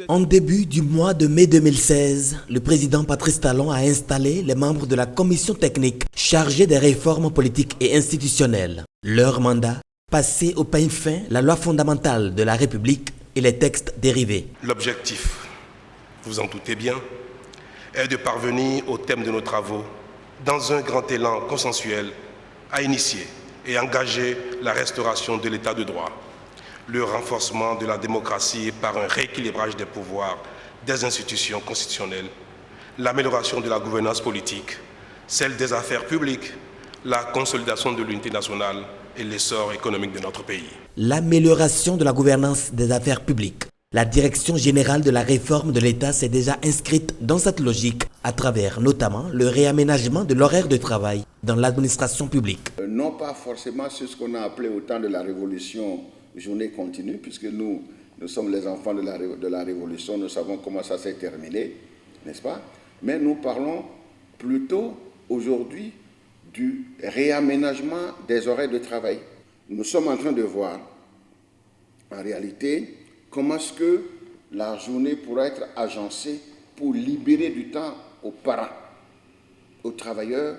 En début du mois de mai 2016, le président Patrice Talon a installé les membres de la commission technique chargée des réformes politiques et institutionnelles. Leur mandat, passer au peigne fin la loi fondamentale de la République et les textes dérivés. L'objectif, vous en doutez bien, est de parvenir au thème de nos travaux dans un grand élan consensuel à initier et engager la restauration de l'état de droit, le renforcement de la démocratie par un rééquilibrage des pouvoirs des institutions constitutionnelles, l'amélioration de la gouvernance politique, celle des affaires publiques, la consolidation de l'unité nationale et l'essor économique de notre pays. L'amélioration de la gouvernance des affaires publiques. La Direction générale de la réforme de l'État s'est déjà inscrite dans cette logique à travers notamment le réaménagement de l'horaire de travail dans l'administration publique. Non pas forcément sur ce qu'on a appelé au temps de la Révolution journée continue, puisque nous sommes les enfants de la Révolution, nous savons comment ça s'est terminé, n'est-ce pas? Mais nous parlons plutôt aujourd'hui du réaménagement des horaires de travail. Nous sommes en train de voir, en réalité, comment est-ce que la journée pourra être agencée pour libérer du temps aux parents, aux travailleurs,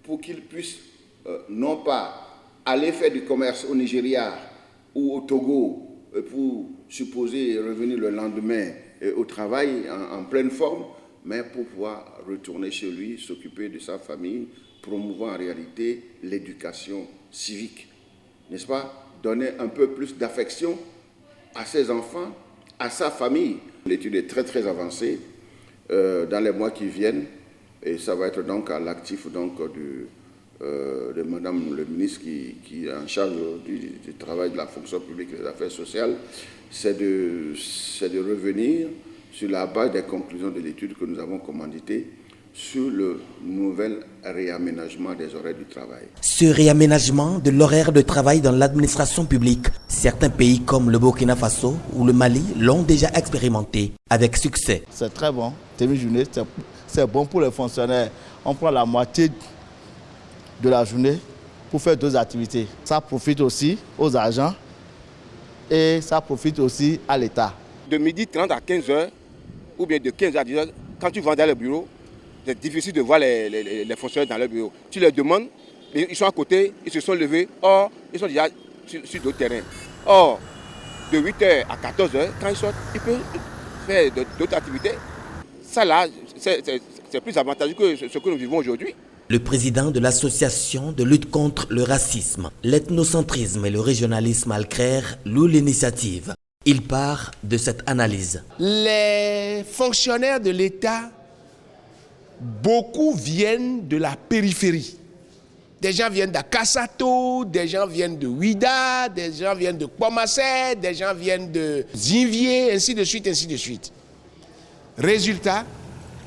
pour qu'ils puissent non pas aller faire du commerce au Nigeria ou au Togo pour supposer revenir le lendemain au travail en pleine forme, mais pour pouvoir retourner chez lui, s'occuper de sa famille, promouvant en réalité l'éducation civique, n'est-ce pas? Donner un peu plus d'affection à ses enfants, à sa famille. L'étude est très très avancée dans les mois qui viennent et ça va être donc à l'actif donc de Madame le ministre qui est en charge du travail de la fonction publique et des affaires sociales, c'est de revenir sur la base des conclusions de l'étude que nous avons commanditée sur le nouvel réaménagement des horaires du travail. Ce réaménagement de l'horaire de travail dans l'administration publique, certains pays comme le Burkina Faso ou le Mali l'ont déjà expérimenté avec succès. C'est très bon, demi-journée, c'est bon pour les fonctionnaires. On prend la moitié de la journée pour faire 2 activités. Ça profite aussi aux agents et ça profite aussi à l'État. De 12h30 à 15h ou bien de 15h à 10h, quand tu vas dans le bureau, c'est difficile de voir les fonctionnaires dans leur bureau. Tu leur demandes, ils sont à côté, ils se sont levés, or ils sont déjà sur d'autres terrains. Or, de 8h à 14h, quand ils sortent, ils peuvent faire d'autres activités. Ça là, c'est plus avantageux que ce que nous vivons aujourd'hui. Le président de l'association de lutte contre le racisme, l'ethnocentrisme et le régionalisme Alcrer loue l'initiative. Il part de cette analyse. Les fonctionnaires de l'État, beaucoup viennent de la périphérie. Des gens viennent d'Akassato, des gens viennent de Ouida, des gens viennent de Kpomassé, des gens viennent de Zinvier, ainsi de suite, ainsi de suite. Résultat,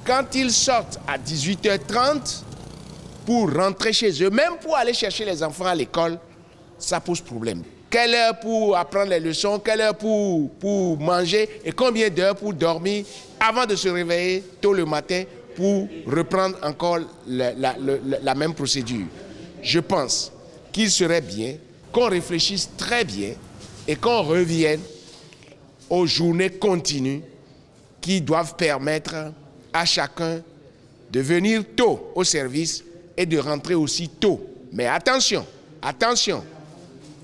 quand ils sortent à 18h30 pour rentrer chez eux, même pour aller chercher les enfants à l'école, ça pose problème. Quelle heure pour apprendre les leçons, quelle heure pour manger et combien d'heures pour dormir avant de se réveiller tôt le matin pour reprendre encore la même procédure. Je pense qu'il serait bien qu'on réfléchisse très bien et qu'on revienne aux journées continues qui doivent permettre à chacun de venir tôt au service et de rentrer aussi tôt. Mais attention, attention,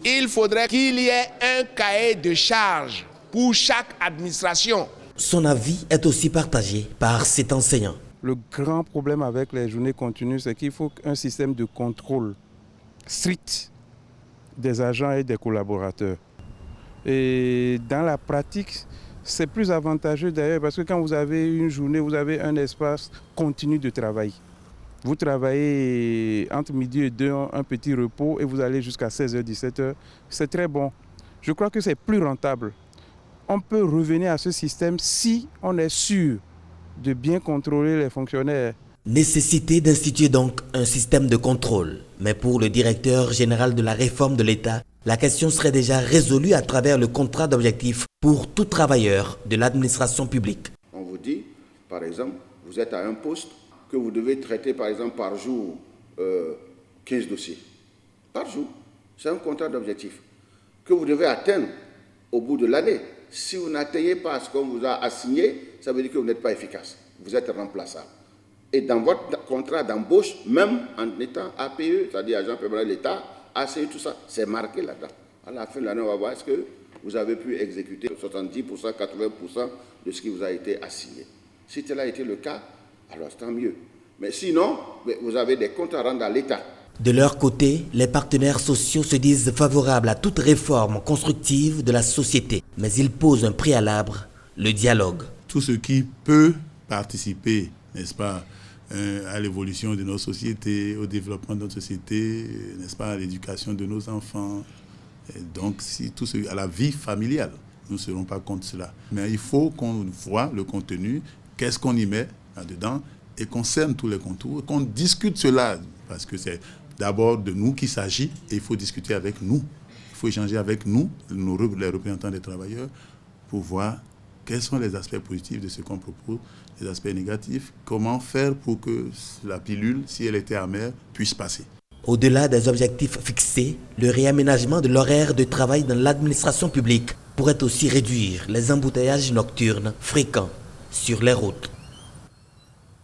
il faudrait qu'il y ait un cahier de charges pour chaque administration. Son avis est aussi partagé par cet enseignant. Le grand problème avec les journées continues, c'est qu'il faut un système de contrôle strict des agents et des collaborateurs. Et dans la pratique, c'est plus avantageux d'ailleurs parce que quand vous avez une journée, vous avez un espace continu de travail. Vous travaillez entre midi et 2, un petit repos et vous allez jusqu'à 16h, 17h. C'est très bon. Je crois que c'est plus rentable. On peut revenir à ce système si on est sûr de bien contrôler les fonctionnaires. Nécessité d'instituer donc un système de contrôle. Mais pour le directeur général de la réforme de l'État, la question serait déjà résolue à travers le contrat d'objectifs pour tout travailleur de l'administration publique. On vous dit, par exemple, vous êtes à un poste que vous devez traiter, par exemple, par jour 15 dossiers. Par jour. C'est un contrat d'objectifs que vous devez atteindre au bout de l'année. Si vous n'atteignez pas ce qu'on vous a assigné, ça veut dire que vous n'êtes pas efficace. Vous êtes remplaçable. Et dans votre contrat d'embauche, même en étant APE, c'est-à-dire agent permanent de l'État, ACE, tout ça, c'est marqué là-dedans. À la fin de l'année, on va voir est-ce que vous avez pu exécuter 70%, 80% de ce qui vous a été assigné. Si tel a été le cas, alors c'est tant mieux. Mais sinon, vous avez des comptes à rendre à l'État. De leur côté, les partenaires sociaux se disent favorables à toute réforme constructive de la société. Mais ils posent un préalable, le dialogue. Tout ce qui peut participer, n'est-ce pas, à l'évolution de nos sociétés, au développement de notre société, n'est-ce pas, à l'éducation de nos enfants. Et donc, si tout à la vie familiale, nous ne serons pas contre cela. Mais il faut qu'on voit le contenu, qu'est-ce qu'on y met là-dedans, et qu'on cerne tous les contours, qu'on discute cela, parce que c'est d'abord de nous qu'il s'agit, et il faut discuter avec nous. Il faut échanger avec nous, les représentants des travailleurs, pour voir quels sont les aspects positifs de ce qu'on propose, les aspects négatifs, comment faire pour que la pilule, si elle était amère, puisse passer. Au-delà des objectifs fixés, le réaménagement de l'horaire de travail dans l'administration publique pourrait aussi réduire les embouteillages nocturnes fréquents sur les routes.